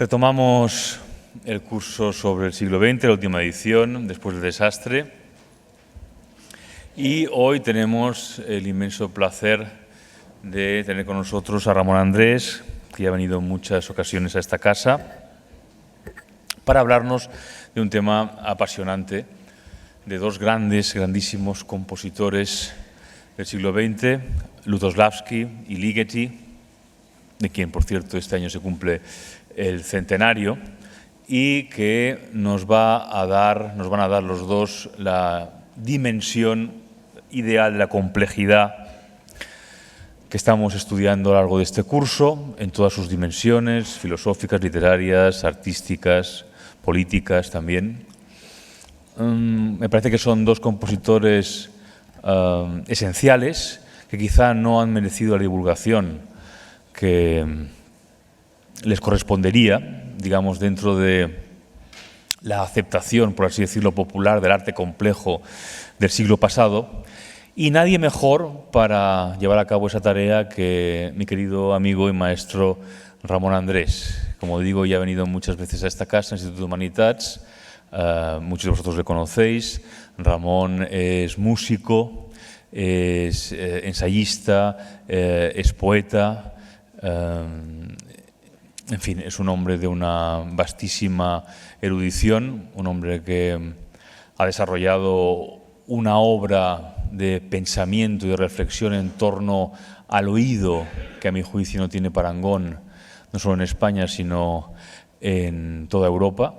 Retomamos el curso sobre el siglo XX, la última edición, después del desastre. Y hoy tenemos el inmenso placer de tener con nosotros a Ramón Andrés, que ya ha venido en muchas ocasiones a esta casa, para hablarnos de un tema apasionante, de dos grandísimos compositores del siglo XX, Lutosławski y Ligeti, de quien, por cierto, este año se cumple el centenario, y que nos van a dar los dos la dimensión ideal de la complejidad que estamos estudiando a lo largo de este curso, en todas sus dimensiones, filosóficas, literarias, artísticas, políticas también. Me parece que son dos compositores esenciales que quizá no han merecido la divulgación que les correspondería, digamos, dentro de la aceptación, por así decirlo, popular del arte complejo del siglo pasado. Y nadie mejor para llevar a cabo esa tarea que mi querido amigo y maestro Ramón Andrés. Como digo, ya ha venido muchas veces a esta casa, Instituto Humanitats. Muchos de vosotros le conocéis. Ramón es músico, es ensayista, es poeta. En fin, es un hombre de una vastísima erudición, un hombre que ha desarrollado una obra de pensamiento y de reflexión en torno al oído, que a mi juicio no tiene parangón, no solo en España, sino en toda Europa.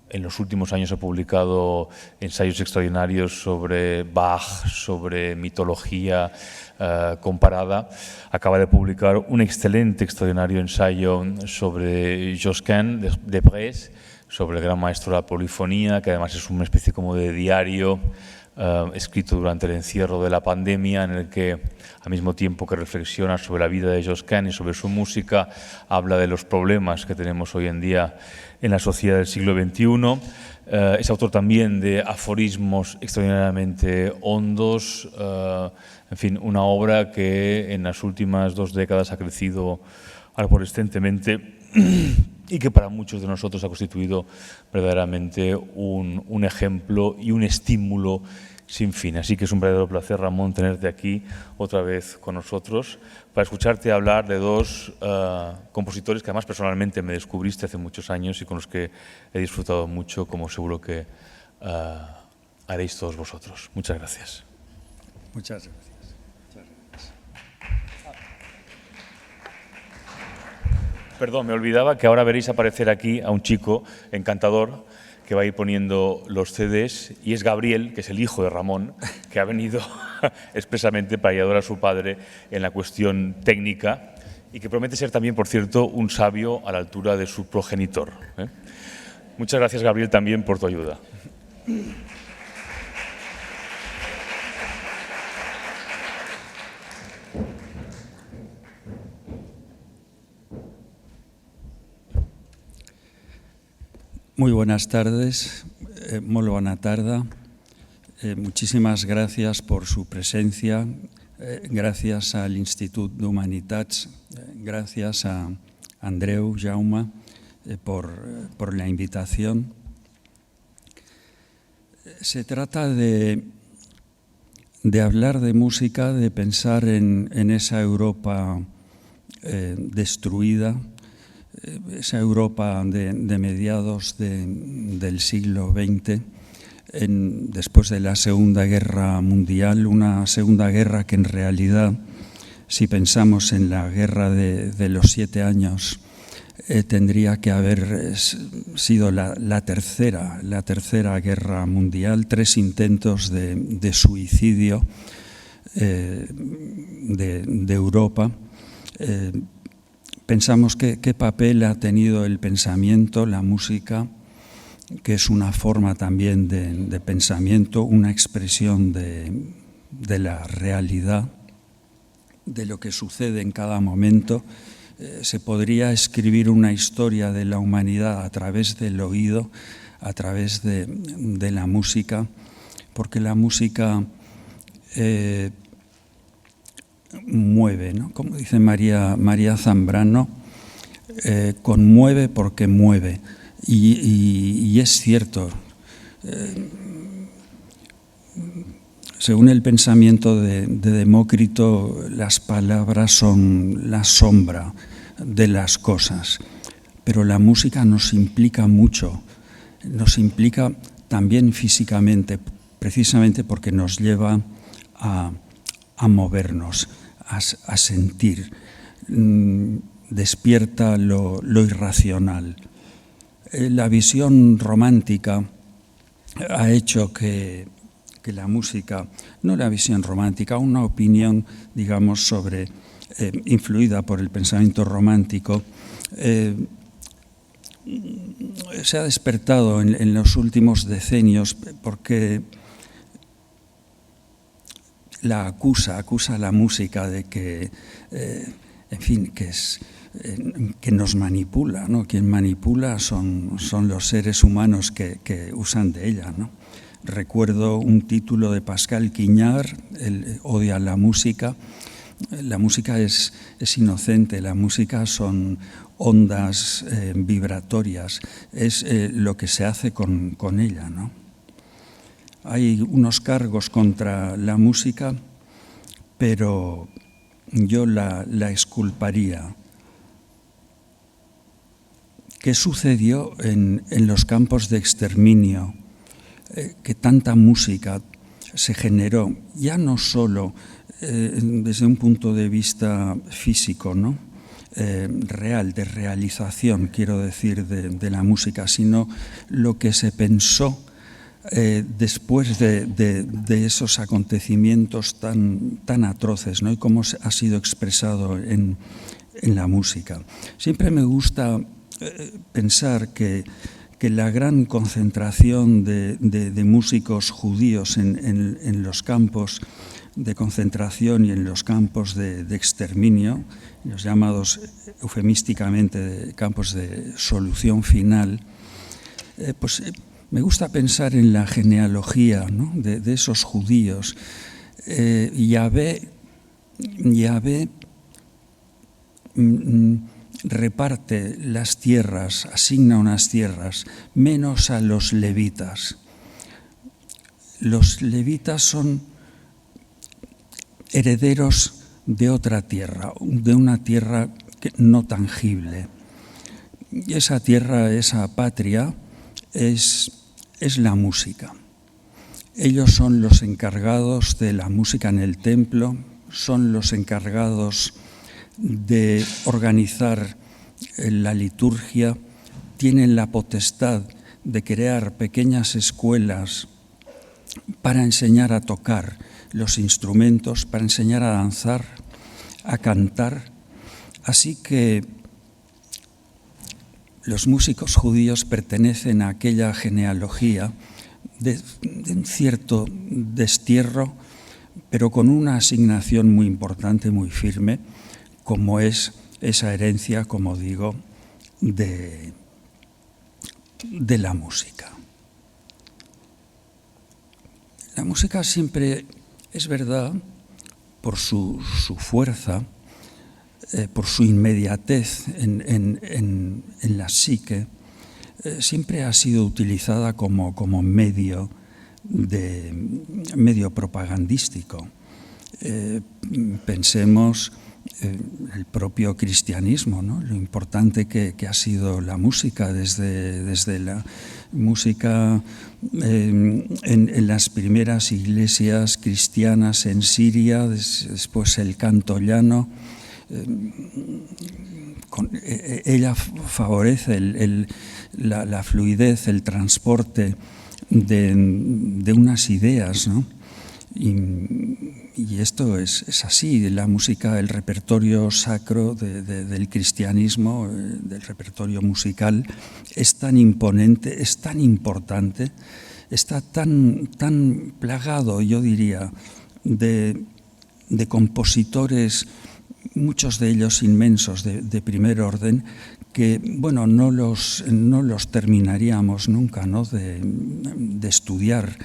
En los últimos años ha publicado ensayos extraordinarios sobre Bach, sobre mitología comparada. Acaba de publicar un excelente, extraordinario ensayo sobre Josquin de Prez, sobre el gran maestro de la polifonía, que además es una especie como de diario escrito durante el encierro de la pandemia, en el que, al mismo tiempo que reflexiona sobre la vida de Josquin y sobre su música, habla de los problemas que tenemos hoy en día en la sociedad del siglo XXI. Es autor también de aforismos extraordinariamente hondos, en fin, una obra que en las últimas 2 décadas ha crecido arborescentemente y que para muchos de nosotros ha constituido verdaderamente un ejemplo y un estímulo sin fin. Así que es un verdadero placer, Ramón, tenerte aquí otra vez con nosotros para escucharte hablar de dos compositores que además personalmente me descubriste hace muchos años y con los que he disfrutado mucho, como seguro que haréis todos vosotros. Muchas gracias. Muchas gracias. Perdón, me olvidaba que ahora veréis aparecer aquí a un chico encantador que va a ir poniendo los CDs, y es Gabriel, que es el hijo de Ramón, que ha venido expresamente para ayudar a su padre en la cuestión técnica y que promete ser también, por cierto, un sabio a la altura de su progenitor. Muchas gracias, Gabriel, también por tu ayuda. Muy buenas tardes, muy buena tarde. Muchísimas gracias por su presencia, gracias al Instituto Humanitats, gracias a Andreu, Jaume, por la invitación. Se trata de hablar de música, de pensar en esa Europa destruida, esa Europa de mediados del siglo XX, después de la Segunda Guerra Mundial, una Segunda Guerra que en realidad, si pensamos en la Guerra de los 7 años, tendría que haber sido la tercera Guerra Mundial, 3 intentos de suicidio de Europa. Pensamos qué papel ha tenido el pensamiento, la música, que es una forma también de pensamiento, una expresión de la realidad, de lo que sucede en cada momento. Se podría escribir una historia de la humanidad a través del oído, a través de la música, porque la música mueve, ¿no? Como dice María Zambrano, conmueve porque mueve. Y es cierto, según el pensamiento de Demócrito, las palabras son la sombra de las cosas, pero la música nos implica mucho, nos implica también físicamente, precisamente porque nos lleva a movernos, a sentir, despierta lo irracional. La visión romántica ha hecho que la música, no la visión romántica, una opinión, digamos, sobre, influida por el pensamiento romántico, se ha despertado en los últimos decenios porque la acusa a la música de que, en fin, que nos manipula, ¿no? Quien manipula son los seres humanos que usan de ella, ¿no? Recuerdo un título de Pascal Quignard, él odia la música. La música es inocente, la música son ondas vibratorias, es lo que se hace con ella, ¿no? Hay unos cargos contra la música, pero yo la exculparía. ¿Qué sucedió en los campos de exterminio? Que tanta música se generó, ya no solo desde un punto de vista físico, ¿no? Real, de realización, quiero decir, de la música, sino lo que se pensó después de esos acontecimientos tan atroces, ¿no? Y cómo ha sido expresado en la música. Siempre me gusta pensar que la gran concentración de músicos judíos en los campos de concentración y en los campos de exterminio, los llamados eufemísticamente campos de solución final, pues me gusta pensar en la genealogía, ¿no? de esos judíos. Yahvé reparte las tierras, asigna unas tierras, menos a los levitas. Los levitas son herederos de otra tierra, de una tierra no tangible. Y esa tierra, esa patria, es la música. Ellos son los encargados de la música en el templo, son los encargados de organizar la liturgia, tienen la potestad de crear pequeñas escuelas para enseñar a tocar los instrumentos, para enseñar a danzar, a cantar. Así que los músicos judíos pertenecen a aquella genealogía de un cierto destierro, pero con una asignación muy importante, muy firme, como es esa herencia, como digo, de la música. La música siempre, es verdad, por su fuerza, por su inmediatez en la psique, siempre ha sido utilizada como medio propagandístico. Pensemos el propio cristianismo, ¿no? Lo importante que ha sido la música desde la música en las primeras iglesias cristianas en Siria, después el canto llano. Ella favorece la fluidez, el transporte de unas ideas, ¿no? Y esto es así, la música, el repertorio sacro del cristianismo, del repertorio musical, es tan imponente, es tan importante, está tan plagado, yo diría, de compositores, muchos de ellos inmensos, de primer orden, que, bueno, no los terminaríamos nunca, ¿no?, de estudiar.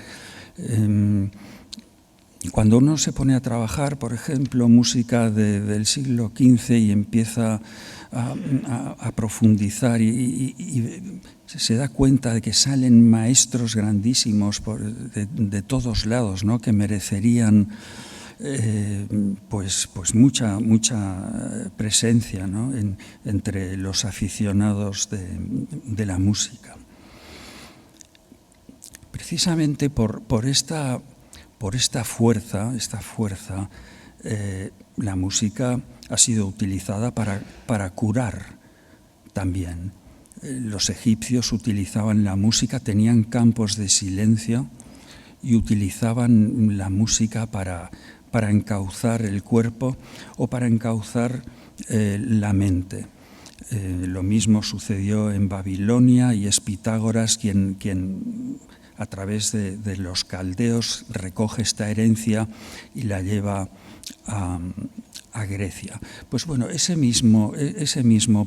cuando uno se pone a trabajar, por ejemplo, música del siglo XV y empieza a profundizar y se da cuenta de que salen maestros grandísimos de todos lados, ¿no?, que merecerían pues mucha presencia, ¿no?, entre los aficionados de la música. Precisamente por esta fuerza, la música ha sido utilizada para curar también. Los egipcios utilizaban la música, tenían campos de silencio y utilizaban la música para encauzar el cuerpo o para encauzar la mente. Lo mismo sucedió en Babilonia y es Pitágoras quien a través de los caldeos recoge esta herencia y la lleva a Grecia. Pues bueno, ese mismo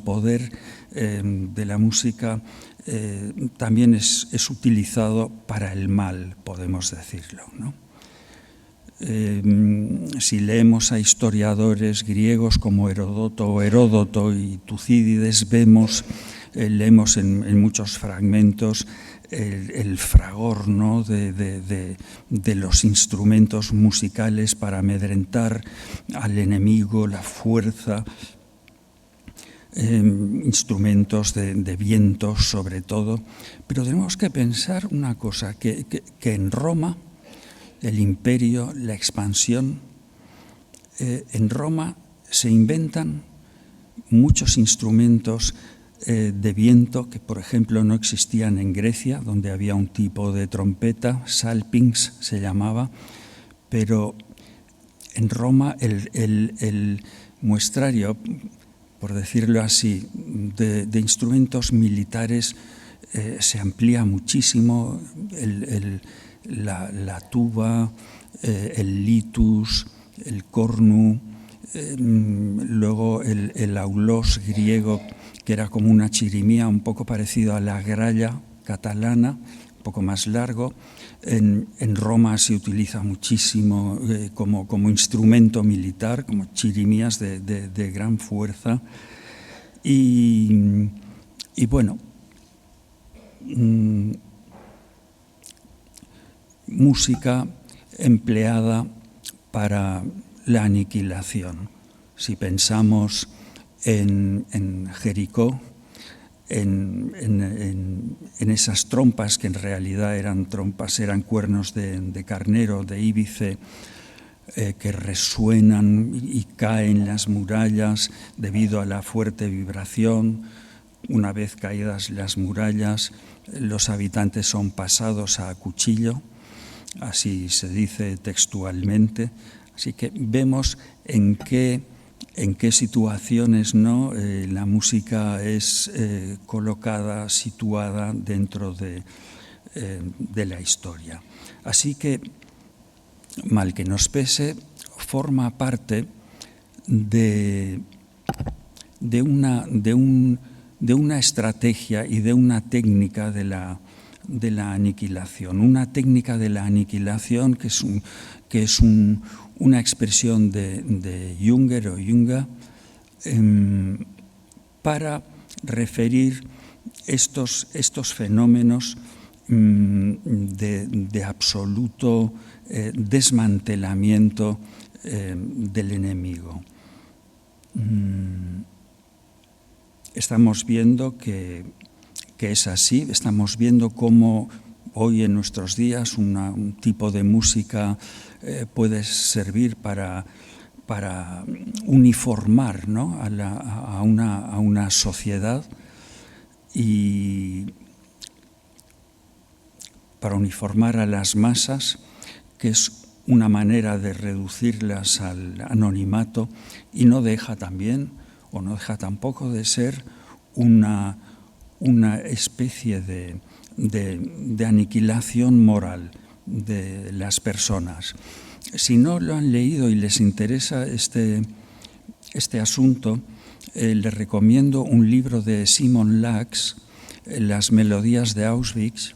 poder de la música también es utilizado para el mal, podemos decirlo, ¿no? Si leemos a historiadores griegos como Heródoto y Tucídides, leemos en muchos fragmentos el fragor, ¿no?, de los instrumentos musicales para amedrentar al enemigo, la fuerza, instrumentos de viento sobre todo. Pero tenemos que pensar una cosa, que en Roma, el imperio, la expansión, en Roma se inventan muchos instrumentos de viento que, por ejemplo, no existían en Grecia, donde había un tipo de trompeta, salpinx se llamaba, pero en Roma el muestrario, por decirlo así, de instrumentos militares se amplía muchísimo. La tuba, el litus, el cornu, luego el aulos griego, que era como una chirimía un poco parecido a la gralla catalana, un poco más largo. En Roma se utiliza muchísimo como instrumento militar, como chirimías de gran fuerza. Y bueno, música empleada para la aniquilación. Si pensamos en Jericó, en esas trompas que en realidad eran cuernos de carnero, de íbice, que resuenan y caen las murallas debido a la fuerte vibración. Una vez caídas las murallas, los habitantes son pasados a cuchillo, así se dice textualmente. Así que vemos en qué situaciones, ¿no?, la música es colocada, situada dentro de la historia. Así que, mal que nos pese, forma parte de una estrategia y de una técnica de la aniquilación. Una técnica de la aniquilación que es una expresión de Junger o Junga para referir estos fenómenos de absoluto desmantelamiento del enemigo. Estamos viendo que es así, estamos viendo cómo hoy en nuestros días un tipo de música puede servir para uniformar, ¿no?, a una sociedad, y para uniformar a las masas, que es una manera de reducirlas al anonimato, y no deja tampoco de ser una especie de aniquilación moral de las personas. Si no lo han leído y les interesa este asunto, les recomiendo un libro de Simon Lax, Las melodías de Auschwitz,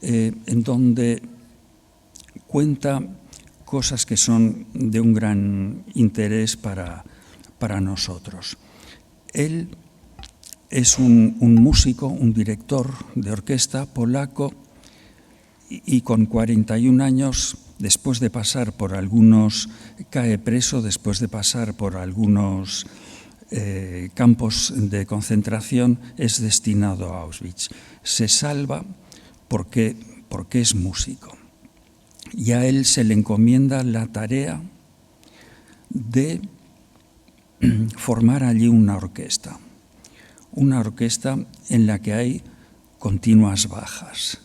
en donde cuenta cosas que son de un gran interés para nosotros. Él es un músico, un director de orquesta polaco y con 41 años, después de pasar por algunos, cae preso, después de pasar por algunos campos de concentración, es destinado a Auschwitz. Se salva porque es músico. Y a él se le encomienda la tarea de formar allí una orquesta en la que hay continuas bajas,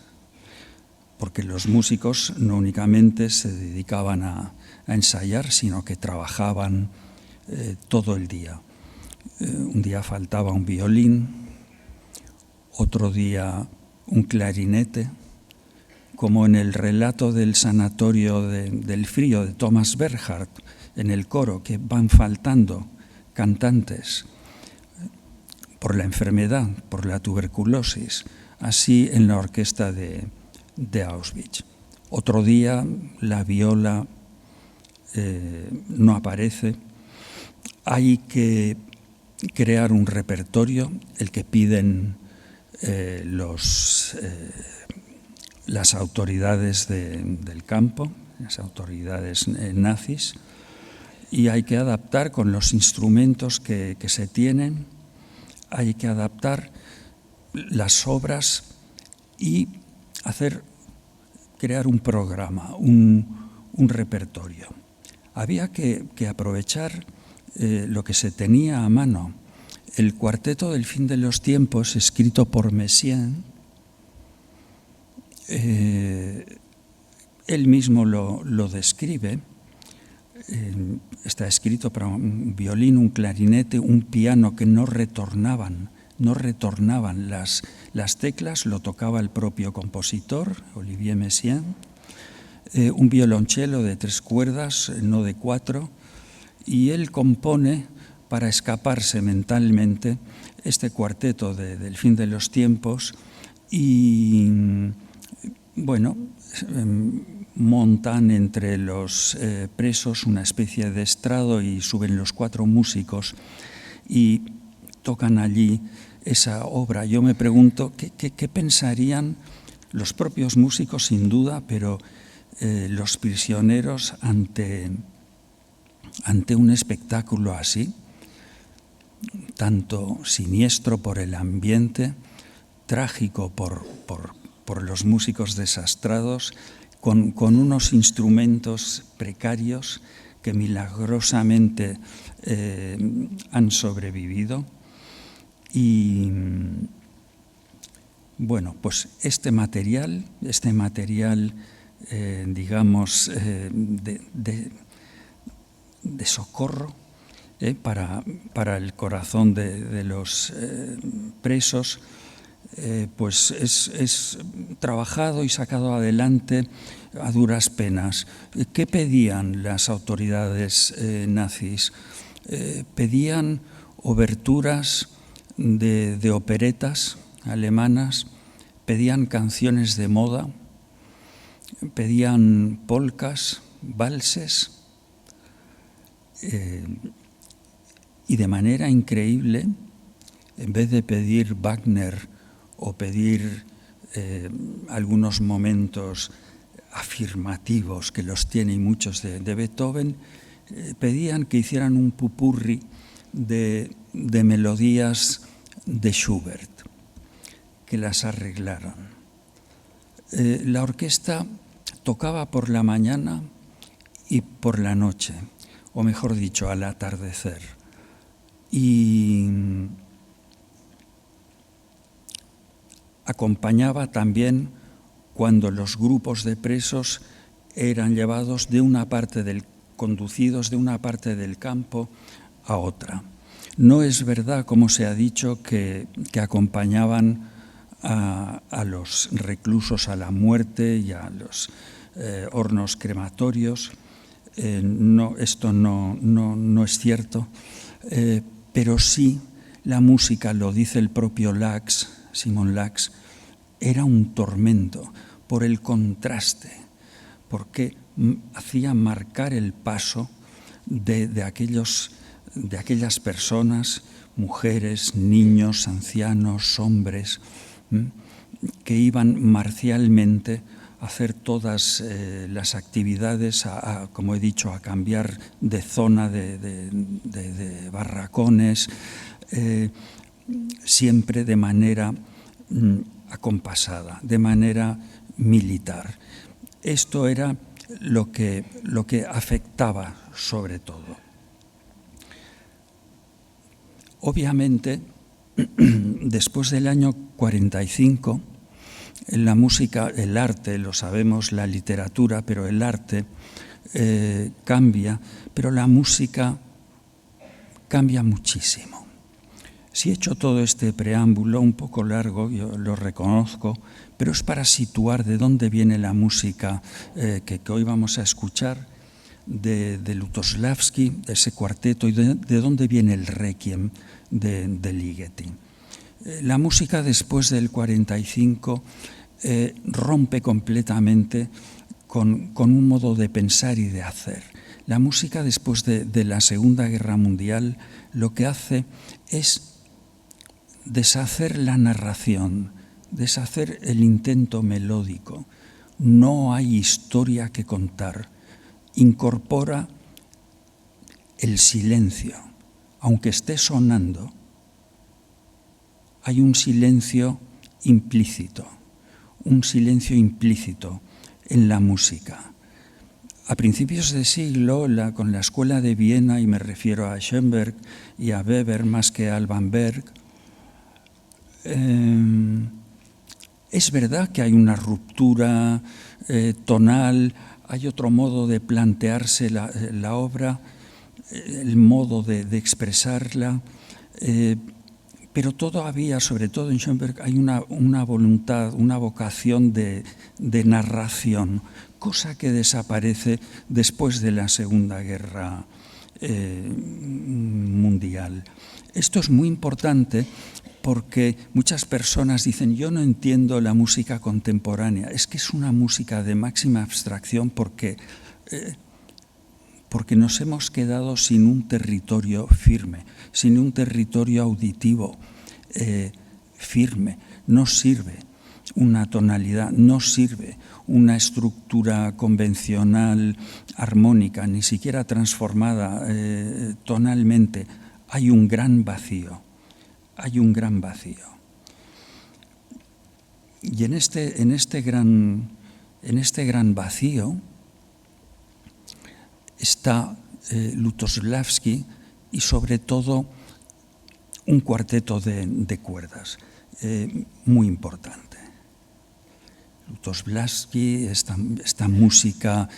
porque los músicos no únicamente se dedicaban a ensayar, sino que trabajaban todo el día. Un día faltaba un violín, otro día un clarinete, como en el relato del sanatorio del frío de Thomas Bernhard, en el coro, que van faltando cantantes por la enfermedad, por la tuberculosis, así en la orquesta de Auschwitz. Otro día la viola no aparece, hay que crear un repertorio, el que piden las autoridades del campo, las autoridades nazis, y hay que adaptar con los instrumentos que se tienen, hay que adaptar las obras y crear un programa, un repertorio. Había que aprovechar lo que se tenía a mano. El cuarteto del fin de los tiempos, escrito por Messiaen, él mismo lo describe. Está escrito para un violín, un clarinete, un piano que no retornaban las teclas, lo tocaba el propio compositor, Olivier Messiaen, un violonchelo de 3 cuerdas, no de 4, y él compone para escaparse mentalmente este cuarteto del fin de los tiempos y, bueno, montan entre los presos una especie de estrado y suben los 4 músicos y tocan allí esa obra. Yo me pregunto qué pensarían los propios músicos, sin duda, pero los prisioneros ante un espectáculo así, tanto siniestro por el ambiente, trágico por los músicos desastrados, con unos instrumentos precarios que milagrosamente han sobrevivido. Y bueno, pues este material digamos, de socorro para el corazón de los presos, pues es trabajado y sacado adelante a duras penas. ¿Qué pedían las autoridades nazis? Pedían oberturas de operetas alemanas, pedían canciones de moda, pedían polcas, valses, y de manera increíble, en vez de pedir Wagner o pedir algunos momentos afirmativos, que los tiene y muchos de Beethoven, pedían que hicieran un pupurri de melodías de Schubert, que las arreglaran. La orquesta tocaba por la mañana y por la noche, o mejor dicho, al atardecer. Y acompañaba también cuando los grupos de presos eran llevados conducidos de una parte del campo a otra. No es verdad, como se ha dicho, que acompañaban a los reclusos a la muerte y a los hornos crematorios. No, esto no es cierto, pero sí la música, lo dice el propio Simon Lax, era un tormento por el contraste, porque hacía marcar el paso de aquellas personas, mujeres, niños, ancianos, hombres, que iban marcialmente a hacer todas las actividades, como he dicho, a cambiar de zona de barracones, siempre de manera acompasada, de manera militar. Esto era lo que afectaba sobre todo. Obviamente, después del año 45, la música, el arte, lo sabemos, la literatura, pero el arte cambia, pero la música cambia muchísimo. Si he hecho todo este preámbulo un poco largo, yo lo reconozco, pero es para situar de dónde viene la música que hoy vamos a escuchar, de Lutosławski, de ese cuarteto, y de dónde viene el Requiem de Ligeti. La música después del 45 rompe completamente con un modo de pensar y de hacer. La música después de la Segunda Guerra Mundial lo que hace es deshacer la narración, deshacer el intento melódico. No hay historia que contar. Incorpora el silencio. Aunque esté sonando, hay un silencio implícito en la música. A principios de siglo, con la Escuela de Viena, y me refiero a Schoenberg y a Weber más que a Alban Berg, es verdad que hay una ruptura tonal, hay otro modo de plantearse la obra, el modo de expresarla, pero todavía, sobre todo en Schoenberg, hay una voluntad, una vocación de narración, cosa que desaparece después de la Segunda Guerra Mundial. Esto es muy importante porque muchas personas dicen, yo no entiendo la música contemporánea. Es que es una música de máxima abstracción porque nos hemos quedado sin un territorio firme, sin un territorio auditivo firme. No sirve una tonalidad, no sirve una estructura convencional, armónica, ni siquiera transformada tonalmente. Hay un gran vacío. Hay un gran vacío. Y en este gran vacío está Lutosławski y sobre todo un cuarteto de cuerdas muy importante. Lutosławski, esta música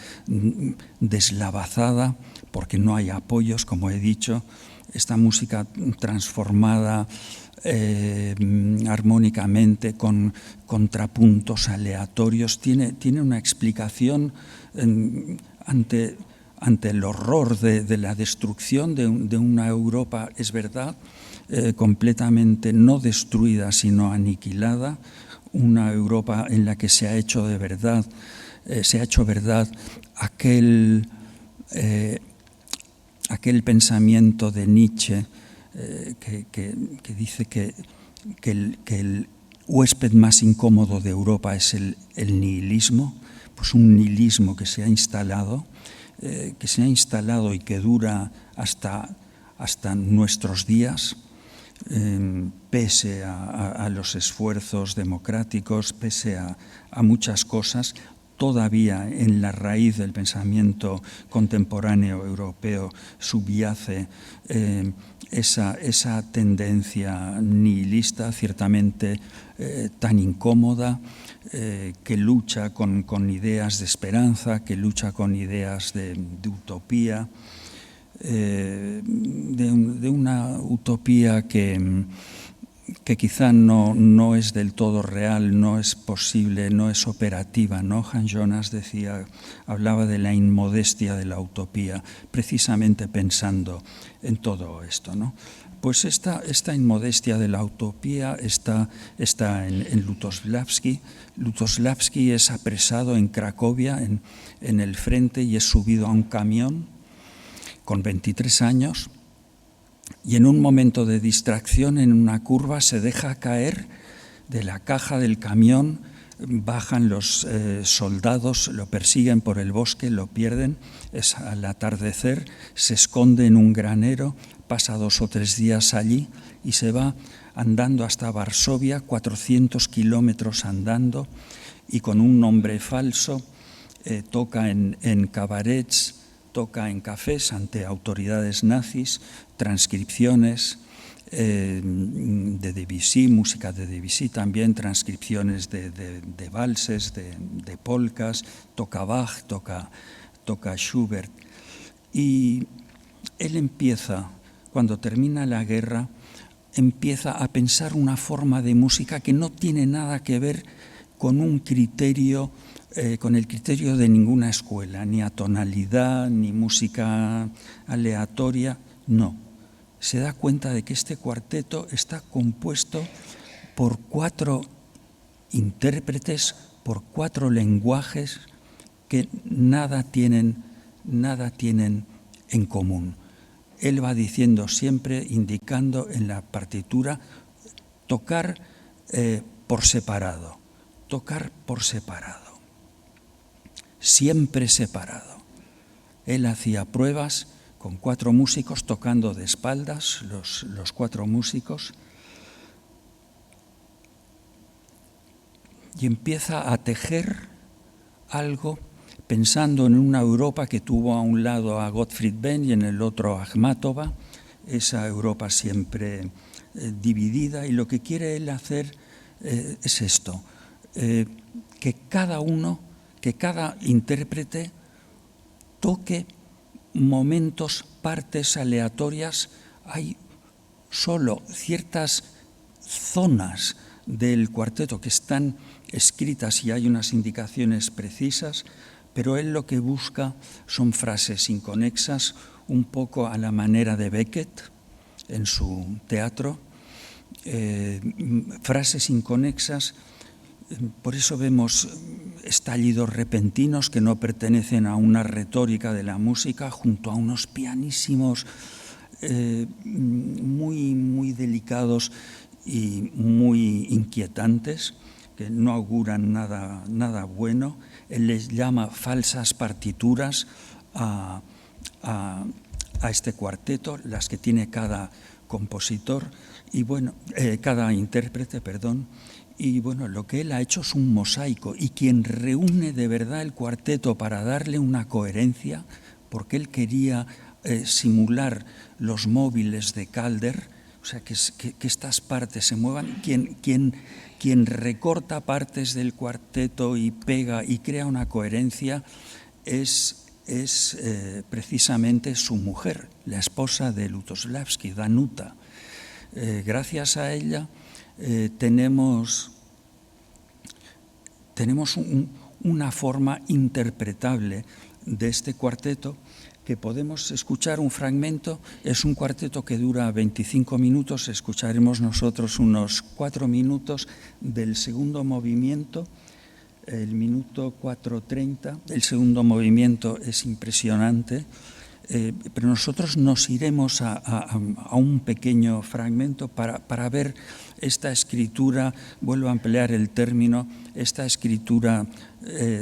deslavazada, porque no hay apoyos, como he dicho, esta música transformada armónicamente con contrapuntos aleatorios, tiene una explicación ante el horror de la destrucción de una Europa, es verdad, completamente no destruida, sino aniquilada, una Europa en la que se ha hecho verdad aquel pensamiento de Nietzsche que dice que el huésped más incómodo de Europa es el nihilismo, pues un nihilismo que se ha instalado y que dura hasta nuestros días, pese a los esfuerzos democráticos, pese a muchas cosas. Todavía en la raíz del pensamiento contemporáneo europeo subyace esa tendencia nihilista, ciertamente tan incómoda, que lucha con ideas de esperanza, que lucha con ideas de utopía, de una utopía que quizá no es del todo real, no es posible, no es operativa, ¿no? Hans Jonas hablaba de la inmodestia de la utopía, precisamente pensando en todo esto, ¿no? Pues esta inmodestia de la utopía está en Lutosławski. Lutosławski es apresado en Cracovia, en el frente, y es subido a un camión con 23 años, y en un momento de distracción en una curva se deja caer de la caja del camión. Bajan los soldados, lo persiguen por el bosque, lo pierden, es al atardecer, se esconde en un granero, pasa 2 o 3 días allí y se va andando hasta Varsovia, 400 kilómetros andando, y con un nombre falso toca en cabarets, toca en cafés ante autoridades nazis, transcripciones de Debussy, música de Debussy también, transcripciones de valses, de polkas, toca Bach, toca Schubert. Y él empieza, cuando termina la guerra, empieza a pensar una forma de música que no tiene nada que ver con un criterio, con el criterio de ninguna escuela, ni atonalidad, ni música aleatoria, no. Se da cuenta de que este cuarteto está compuesto por 4 intérpretes, por 4 lenguajes que nada tienen en común. Él va diciendo siempre, indicando en la partitura, tocar por separado, siempre separado. Él hacía pruebas con 4 músicos tocando de espaldas, los 4 músicos, y empieza a tejer algo pensando en una Europa que tuvo a un lado a Gottfried Benn y en el otro a Akhmatova, esa Europa siempre dividida, y lo que quiere él hacer es esto, que cada intérprete toque momentos, partes aleatorias. Hay solo ciertas zonas del cuarteto que están escritas y hay unas indicaciones precisas, pero él lo que busca son frases inconexas, un poco a la manera de Beckett en su teatro, frases inconexas. Por eso vemos estallidos repentinos que no pertenecen a una retórica de la música, junto a unos pianísimos muy delicados y muy inquietantes, que no auguran nada bueno. Él les llama falsas partituras a este cuarteto, las que tiene cada compositor, y bueno, cada intérprete, perdón. Y bueno, lo que él ha hecho es un mosaico, y quien reúne de verdad el cuarteto para darle una coherencia, porque él quería simular los móviles de Calder, o sea, que estas partes se muevan, quien recorta partes del cuarteto y pega y crea una coherencia es precisamente su mujer, la esposa de Lutosławski, Danuta. Gracias a ella tenemos una forma interpretable de este cuarteto, que podemos escuchar un fragmento. Es un cuarteto que dura 25 minutos, escucharemos nosotros unos 4 minutos del segundo movimiento, el minuto 4:30. El segundo movimiento es impresionante, pero nosotros nos iremos a un pequeño fragmento para ver esta escritura, vuelvo a emplear el término, esta escritura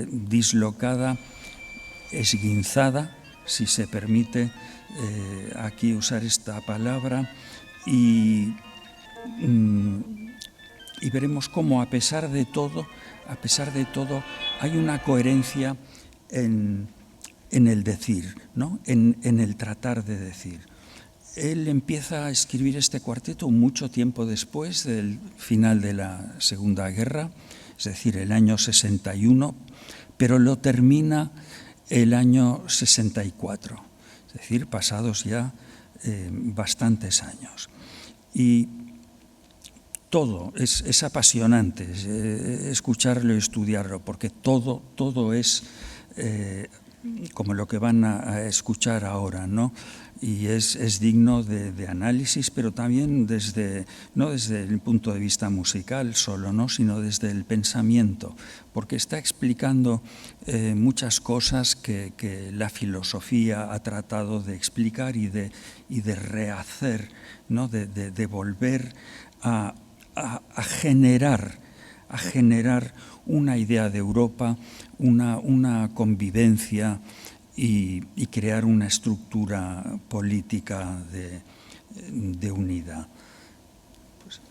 dislocada, esguinzada, si se permite aquí usar esta palabra, y veremos cómo a pesar de todo, hay una coherencia en el decir, ¿no? en el tratar de decir. Él empieza a escribir este cuarteto mucho tiempo después del final de la Segunda Guerra, es decir, el año 61, pero lo termina el año 64, es decir, pasados ya bastantes años. Y todo es apasionante escucharlo y estudiarlo, porque todo es como lo que van a escuchar ahora, ¿no? Y es digno de análisis, pero también no desde el punto de vista musical solo, ¿no? Sino desde el pensamiento, porque está explicando muchas cosas que la filosofía ha tratado de explicar y de rehacer, ¿no? De volver a generar una idea de Europa, una convivencia y crear una estructura política de unidad. Pues,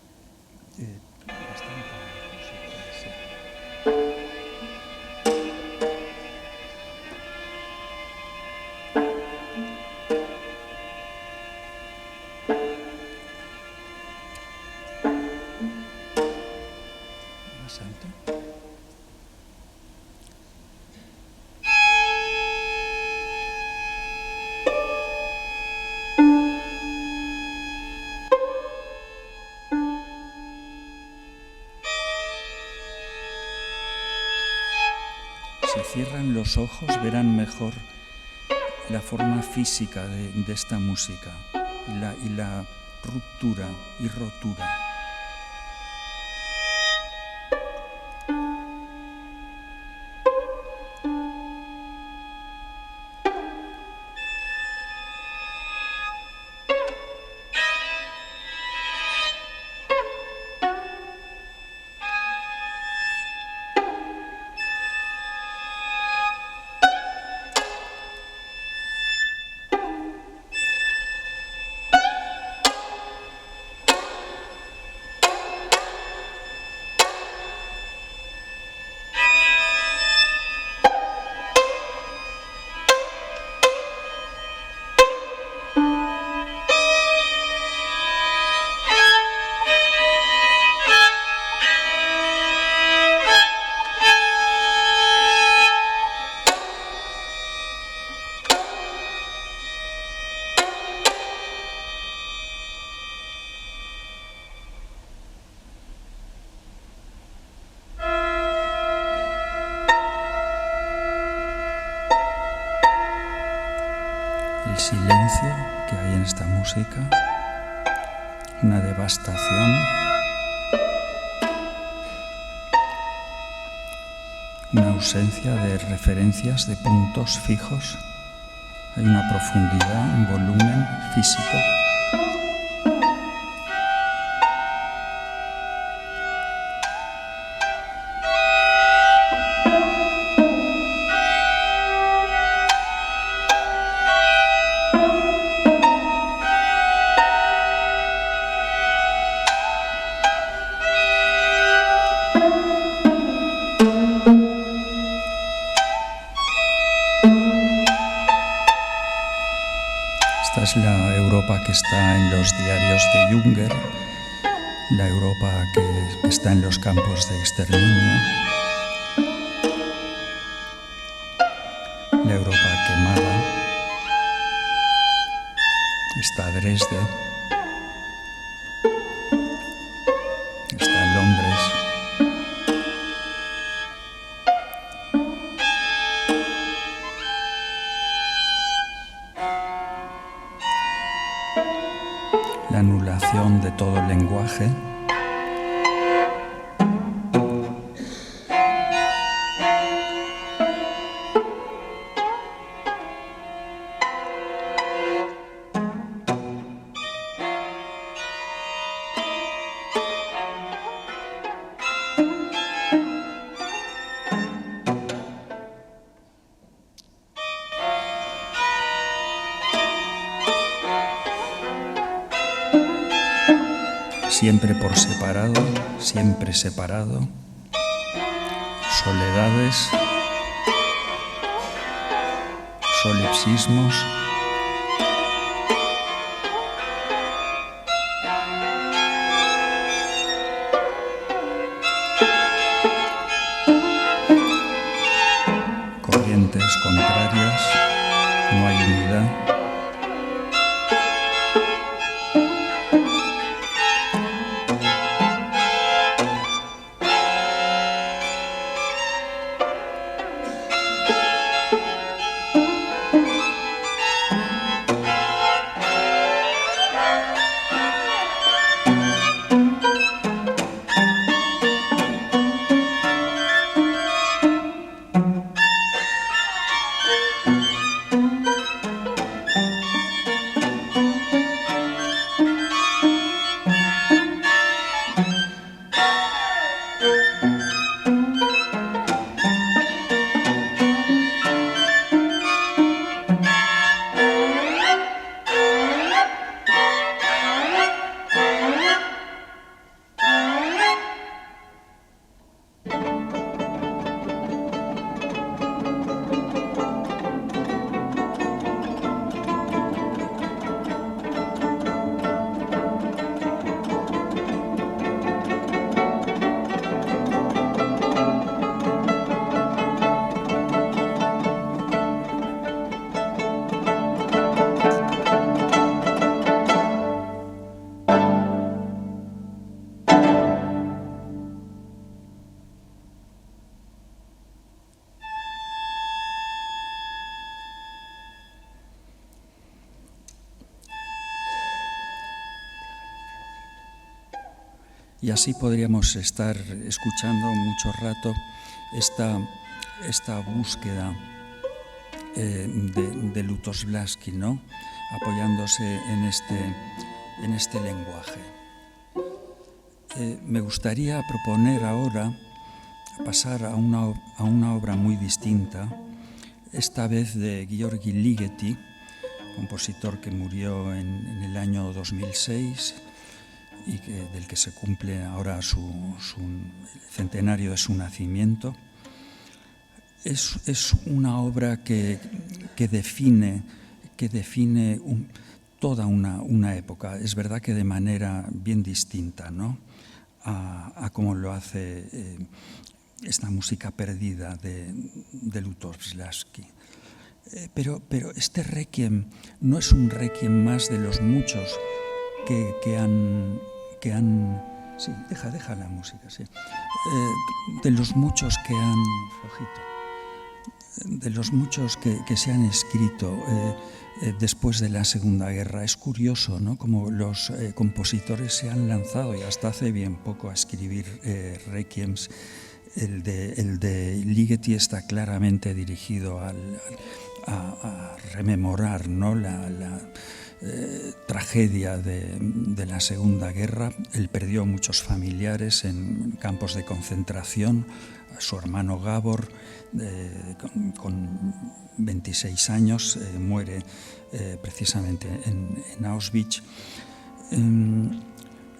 más alto. Si cierran los ojos verán mejor la forma física de esta música y la ruptura y rotura. El silencio que hay en esta música, una devastación, una ausencia de referencias, de puntos fijos, hay una profundidad, un volumen físico. Esta es la Europa que está en los diarios de Junger, la Europa que está en los campos de exterminio, la Europa quemada. Está Dresde, está Londres. La anulación de todo el lenguaje. Siempre por separado, siempre separado, soledades, solipsismos. Corrientes contrarias, no hay unidad. Y así podríamos estar escuchando mucho rato esta búsqueda de Lutosławski, ¿no? Apoyándose en este lenguaje. Me gustaría proponer ahora pasar a una obra muy distinta, esta vez de György Ligeti, compositor que murió en el año 2006 y del que se cumple ahora el centenario de su nacimiento. Es una obra que define toda una época. Es verdad que de manera bien distinta, ¿no?, a cómo lo hace esta música perdida de Lutosławski. Pero este requiem no es un requiem más de los muchos que han sí, deja la música, sí. De los muchos que han de los muchos que se han escrito después de la Segunda Guerra. Es curioso, ¿no?, como los compositores se han lanzado, y hasta hace bien poco, a escribir requiems. El de Ligeti está claramente dirigido a rememorar, ¿no?, la tragedia de la Segunda Guerra. Él perdió muchos familiares en campos de concentración. A su hermano Gábor, con 26 años, muere precisamente en Auschwitz.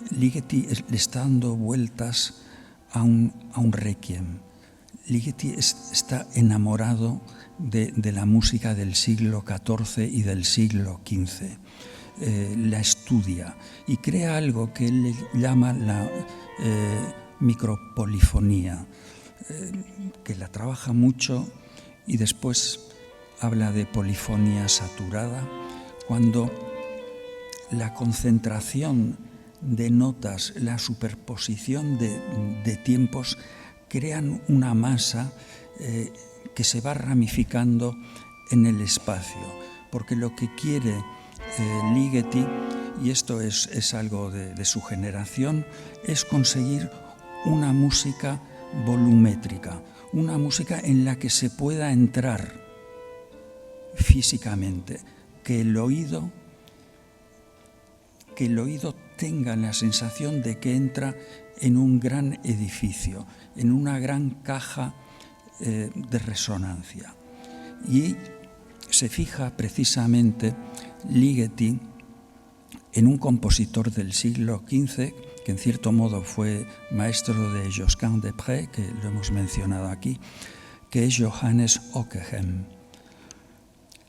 Ligeti le está dando vueltas a un requiem. Ligeti está enamorado de la música del siglo XIV y del siglo XV. La estudia y crea algo que él llama la micropolifonía, que la trabaja mucho, y después habla de polifonía saturada, cuando la concentración de notas, la superposición de tiempos crean una masa que se va ramificando en el espacio, porque lo que quiere Ligeti, y esto es algo de su generación, es conseguir una música volumétrica, una música en la que se pueda entrar físicamente, que el oído tenga la sensación de que entra en un gran edificio, en una gran caja de resonancia. Y se fija precisamente Ligeti en un compositor del siglo XV, que en cierto modo fue maestro de Josquin des Prez, que lo hemos mencionado aquí, que es Johannes Ockeghem.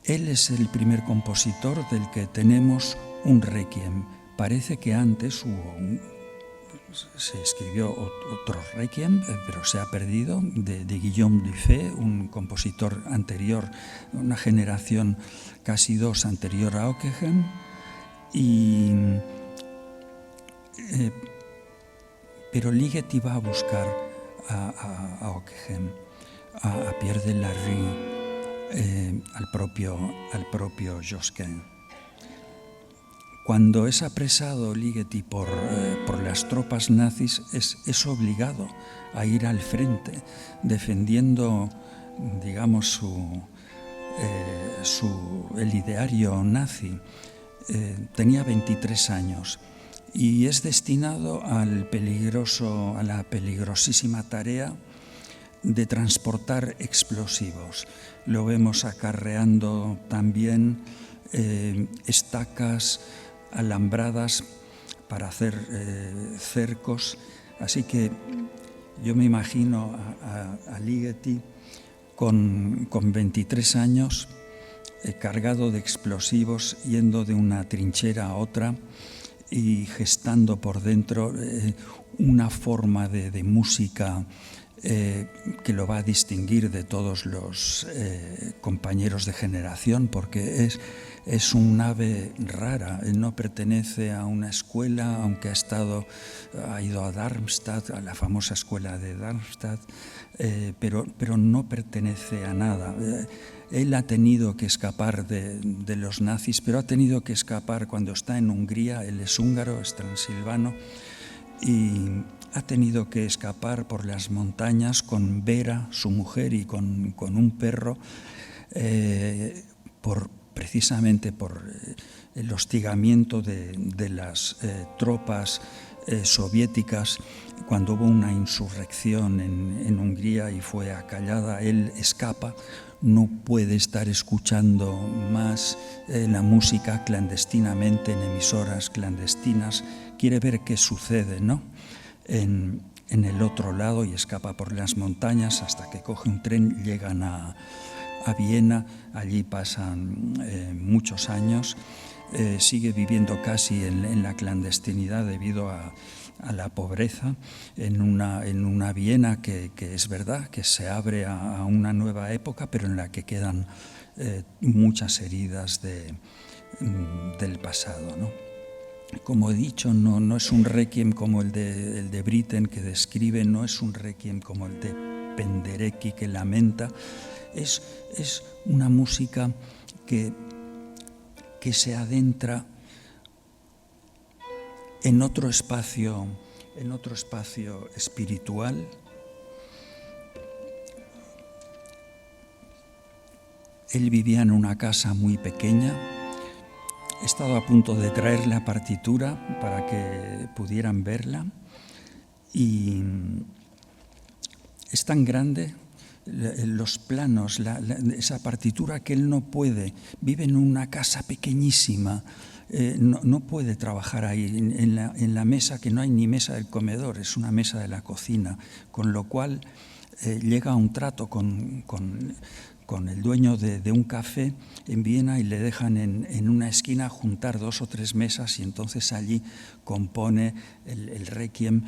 Él es el primer compositor del que tenemos un requiem. Parece que antes se escribió otro requiem, pero se ha perdido, de Guillaume Dufay, un compositor anterior, una generación, casi dos, anterior a Ockeghem. Pero Ligeti va a buscar a Ockeghem, a Pierre de Larue, al propio Josquin. Cuando es apresado Ligeti por las tropas nazis, es obligado a ir al frente, defendiendo, digamos, el ideario nazi. Tenía 23 años y es destinado a la peligrosísima tarea de transportar explosivos. Lo vemos acarreando también estacas, alambradas para hacer cercos. Así que yo me imagino a Ligeti con 23 años, cargado de explosivos, yendo de una trinchera a otra y gestando por dentro una forma de música que lo va a distinguir de todos los compañeros de generación, porque es un ave rara. Él no pertenece a una escuela, aunque ha ido a Darmstadt, a la famosa escuela de Darmstadt, pero no pertenece a nada. Él ha tenido que escapar de los nazis, pero ha tenido que escapar cuando está en Hungría. Él es húngaro, es transilvano, y ha tenido que escapar por las montañas con Vera, su mujer, y con un perro, precisamente por el hostigamiento de las tropas soviéticas. Cuando hubo una insurrección en Hungría y fue acallada, él escapa, no puede estar escuchando más la música clandestinamente en emisoras clandestinas, quiere ver qué sucede, ¿no?, en el otro lado, y escapa por las montañas hasta que coge un tren, llegan a Viena, allí pasan muchos años, sigue viviendo casi en la clandestinidad debido a la pobreza, en una Viena que es verdad que se abre a una nueva época, pero en la que quedan muchas heridas del pasado, ¿no? Como he dicho, no es un requiem como el de Britten que describe, no es un requiem como el de Penderecki que lamenta, es una música que se adentra en otro espacio espiritual. Él vivía en una casa muy pequeña. He estado a punto de traer la partitura para que pudieran verla, y es tan grande los planos, esa partitura, que él no puede, vive en una casa pequeñísima, no puede trabajar ahí, en la mesa, que no hay ni mesa del comedor, es una mesa de la cocina, con lo cual llega a un trato con el dueño de un café en Viena, y le dejan en una esquina juntar 2 o 3 mesas, y entonces allí compone el requiem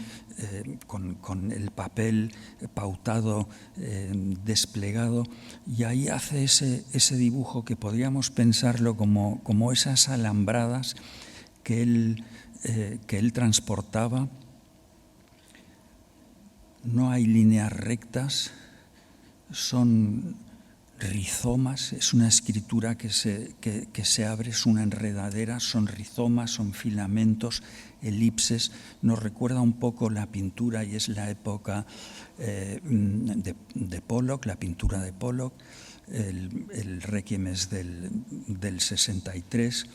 con el papel pautado, desplegado, y ahí hace ese dibujo que podríamos pensarlo como esas alambradas que él transportaba. No hay líneas rectas, son rizomas, es una escritura que se abre, es una enredadera, son rizomas, son filamentos, elipses. Nos recuerda un poco la pintura, y es la época de Pollock, la pintura de Pollock. El requiem es del 63.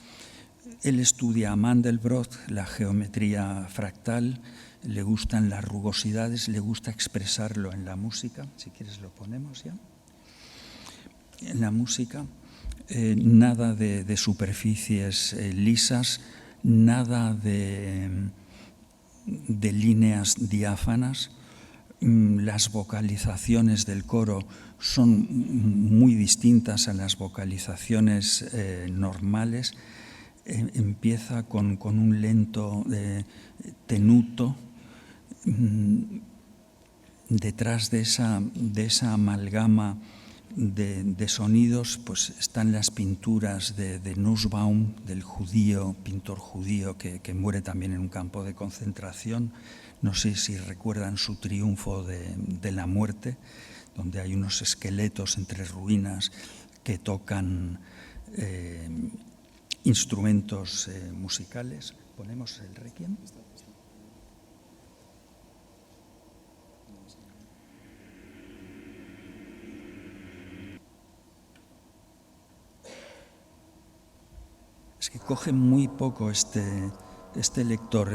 Él estudia a Mandelbrot, la geometría fractal, le gustan las rugosidades, le gusta expresarlo en la música. Si quieres lo ponemos ya. En la música, nada de superficies lisas, nada de líneas diáfanas. Las vocalizaciones del coro son muy distintas a las vocalizaciones normales. Empieza con un lento tenuto. Detrás de esa amalgama de sonidos, pues están las pinturas de Nussbaum, del pintor judío que muere también en un campo de concentración. No sé si recuerdan su triunfo de la muerte, donde hay unos esqueletos entre ruinas que tocan instrumentos musicales. ¿Ponemos el requiem? Es que coge muy poco este lector.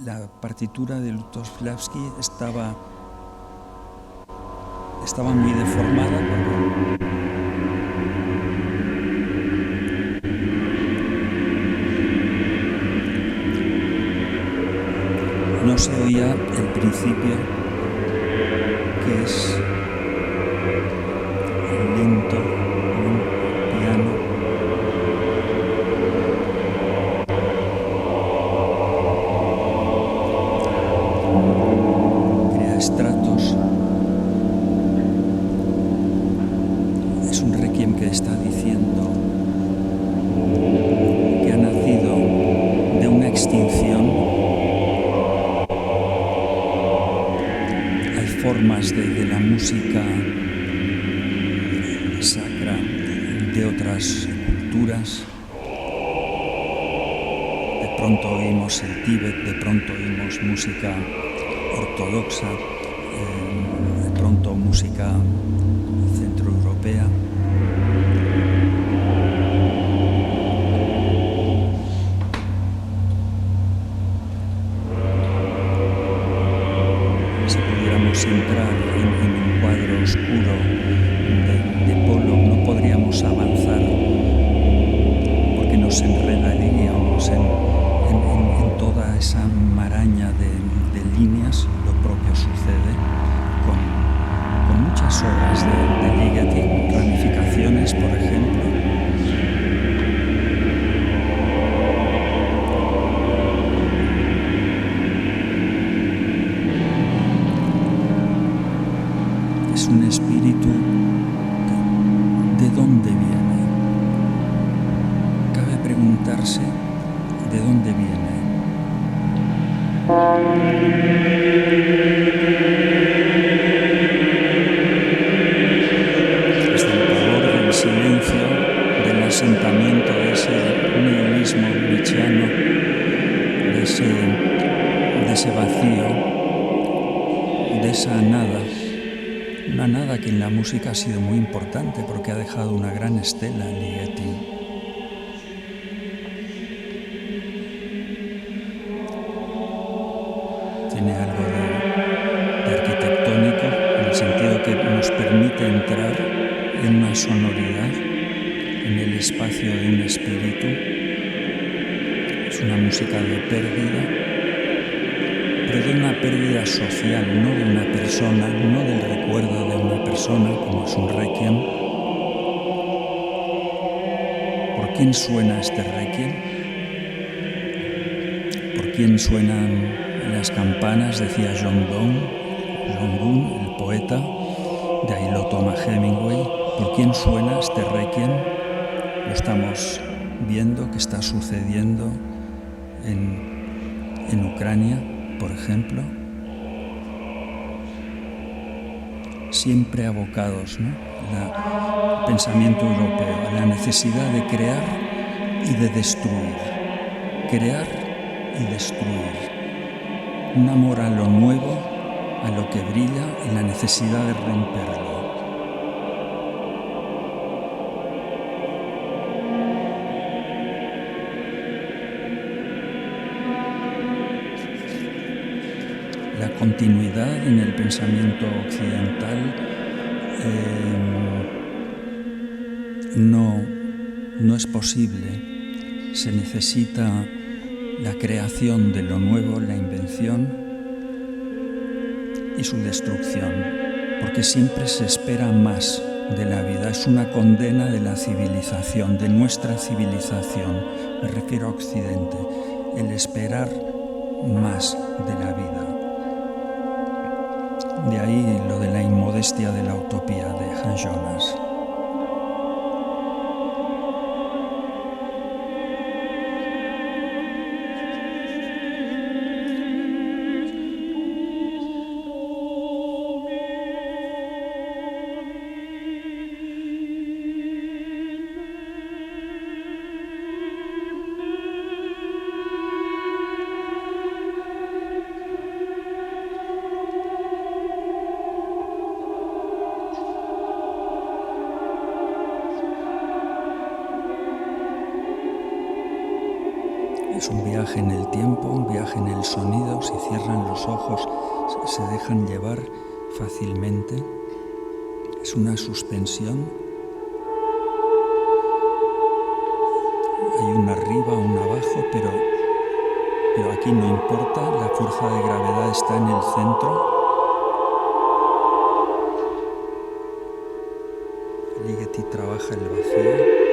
La partitura de Lutosławski estaba muy deformada. No se oía el principio, que es lento, un piano. Estratos. Es un requiem que está diciendo que ha nacido de una extinción. Hay formas de la música sacra de otras culturas. De pronto oímos el Tíbet, de pronto oímos música ortodoxa, de pronto música centroeuropea. Si pudiéramos entrar en un cuadro oscuro de Pollock, no podríamos avanzar porque nos enredaríamos en toda esa maraña de líneas. Lo propio sucede con muchas obras de Ligeti, Ramificaciones, por ejemplo. Es un espíritu ¿de dónde viene? Cabe preguntarse ¿de dónde viene? Es del pavor, del silencio, del asentamiento de ese nihilismo nietzscheano, de ese vacío, de esa nada. Una nada que en la música ha sido muy importante porque ha dejado una gran estela en Ligeti. Tiene algo de arquitectónico en el sentido que nos permite entrar en una sonoridad, en el espacio de un espíritu. Es una música de pérdida, pero de una pérdida social, no de una persona, no del recuerdo de una persona, como es un requiem. ¿Por quién suena este requiem? ¿Por quién suenan las campanas? Decía John Donne, el poeta, de ahí lo toma Hemingway. ¿Por quién suena este requiem? Lo estamos viendo que está sucediendo en Ucrania, por ejemplo, siempre abocados, ¿no? El pensamiento europeo, a la necesidad de crear y de destruir, crear y destruir, un amor a lo nuevo, a lo que brilla y la necesidad de romperlo. La continuidad en el pensamiento occidental no es posible. Se necesita la creación de lo nuevo, la invención y su destrucción, porque siempre se espera más de la vida. Es una condena de la civilización, de nuestra civilización. Me refiero a Occidente, el esperar más de la vida. De ahí lo de la inmodestia de la utopía de Hans Jonas. Es un viaje en el tiempo, un viaje en el sonido. Si cierran los ojos, se dejan llevar fácilmente. Es una suspensión. Hay un arriba, un abajo, pero aquí no importa. La fuerza de gravedad está en el centro. Ligeti trabaja el vacío.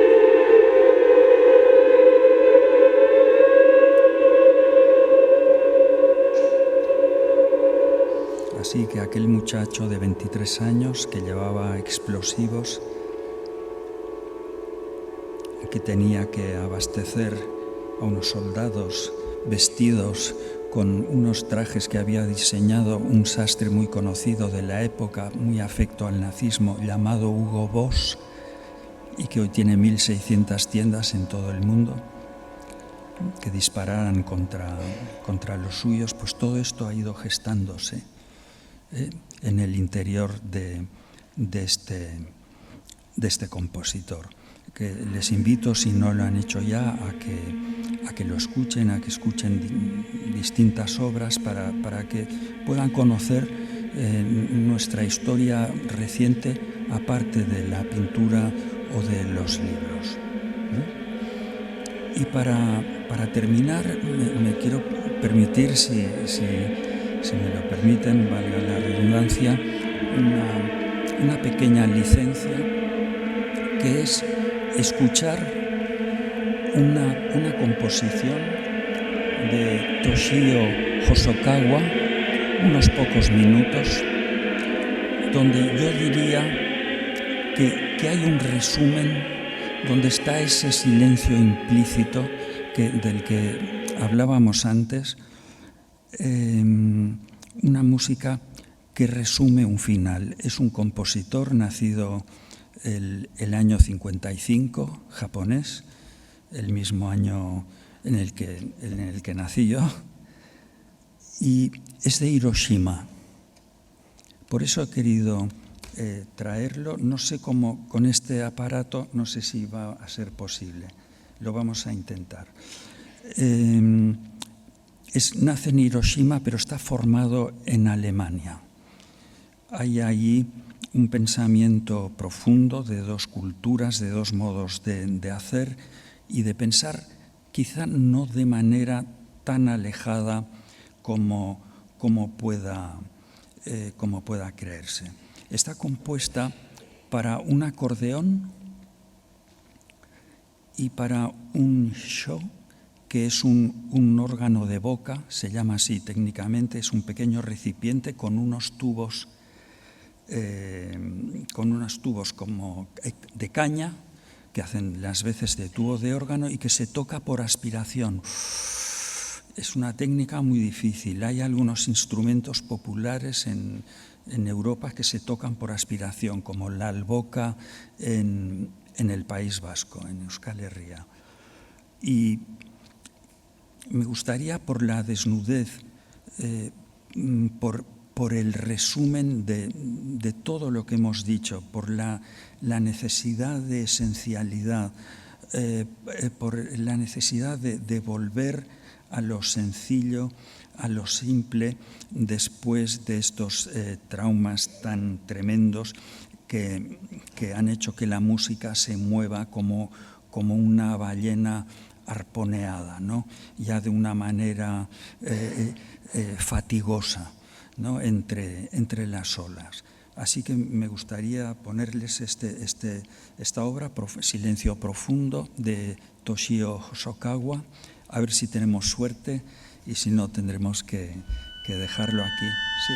Así que aquel muchacho de 23 años que llevaba explosivos, que tenía que abastecer a unos soldados vestidos con unos trajes que había diseñado un sastre muy conocido de la época, muy afecto al nazismo, llamado Hugo Boss, y que hoy tiene 1.600 tiendas en todo el mundo. que dispararan contra los suyos, pues todo esto ha ido gestándose en el interior de este compositor, que les invito, si no lo han hecho ya, a que lo escuchen, a que escuchen distintas obras para que puedan conocer nuestra historia reciente, aparte de la pintura o de los libros. Y para terminar, me quiero permitir, si me lo permiten, valga la redundancia, una pequeña licencia, que es escuchar una composición de Toshio Hosokawa, unos pocos minutos, donde yo diría que hay un resumen, donde está ese silencio implícito del que hablábamos antes, una música que resume un final. Es un compositor nacido el año 55, japonés, el mismo año en el que nací yo, y es de Hiroshima. Por eso he querido traerlo. No sé cómo, con este aparato, no sé si va a ser posible. Lo vamos a intentar. Nace en Hiroshima, pero está formado en Alemania. Hay allí un pensamiento profundo de dos culturas, de dos modos de hacer y de pensar, quizá no de manera tan alejada como pueda creerse. Está compuesta para un acordeón y para un sho, que es un órgano de boca, se llama así técnicamente, es un pequeño recipiente con unos tubos como de caña, que hacen las veces de tubo de órgano y que se toca por aspiración. Es una técnica muy difícil. Hay algunos instrumentos populares en Europa que se tocan por aspiración, como la alboca en el País Vasco, en Euskal Herria. Y me gustaría, por la desnudez, por el resumen de todo lo que hemos dicho, por la necesidad de esencialidad, por la necesidad de volver a lo sencillo, a lo simple, después de estos traumas tan tremendos que han hecho que la música se mueva como una ballena arponeada, ¿no? Ya de una manera fatigosa, ¿no? entre las olas. Así que me gustaría ponerles esta obra, Silencio Profundo, de Toshio Hosokawa, a ver si tenemos suerte, y si no, tendremos que dejarlo aquí. Sí.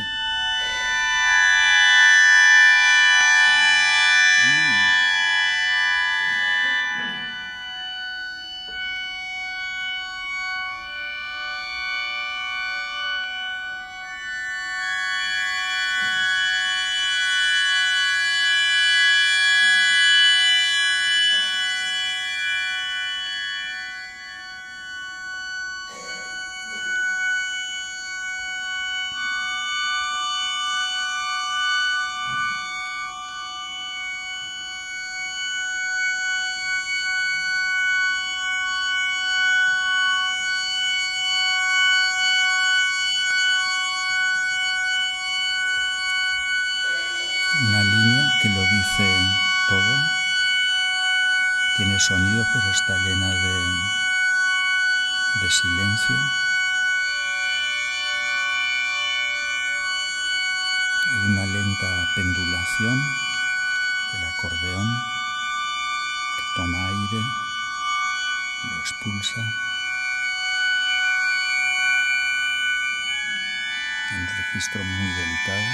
Una línea que lo dice todo, tiene sonido pero está llena de silencio. Hay una lenta pendulación del acordeón que toma aire, lo expulsa. En un registro muy delicado.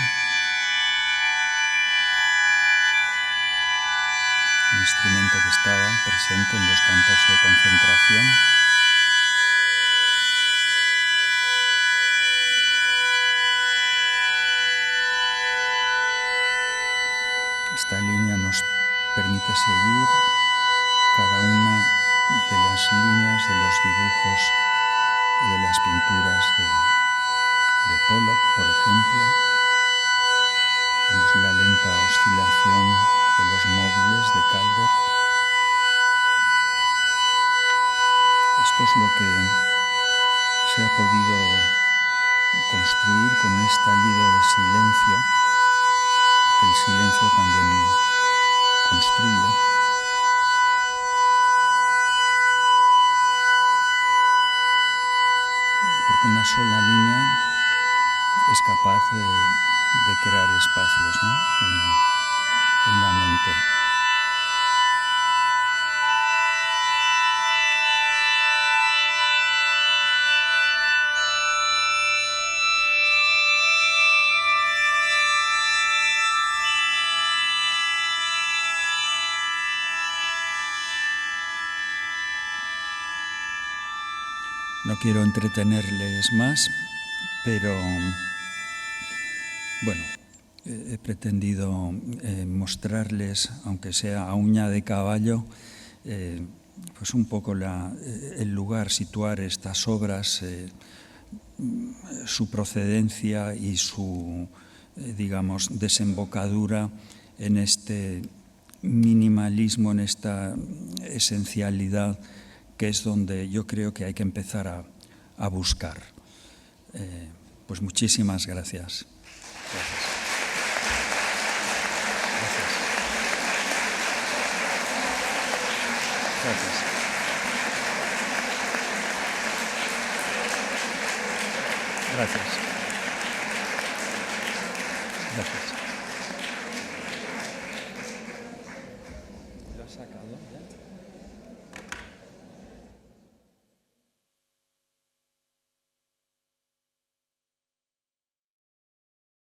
Un instrumento que estaba presente en los campos de concentración. Esta línea nos permite seguir cada una de las líneas de los dibujos Esto es lo que se ha podido construir con un estallido de silencio, porque el silencio también construye. Porque una sola línea es capaz de crear espacios, ¿no? en la mente. No quiero entretenerles más, pero bueno, he pretendido mostrarles, aunque sea a uña de caballo, pues un poco el lugar, situar estas obras, su procedencia y su, digamos, desembocadura en este minimalismo, en esta esencialidad, que es donde yo creo que hay que empezar a buscar. Pues muchísimas gracias. Gracias. Gracias. Gracias.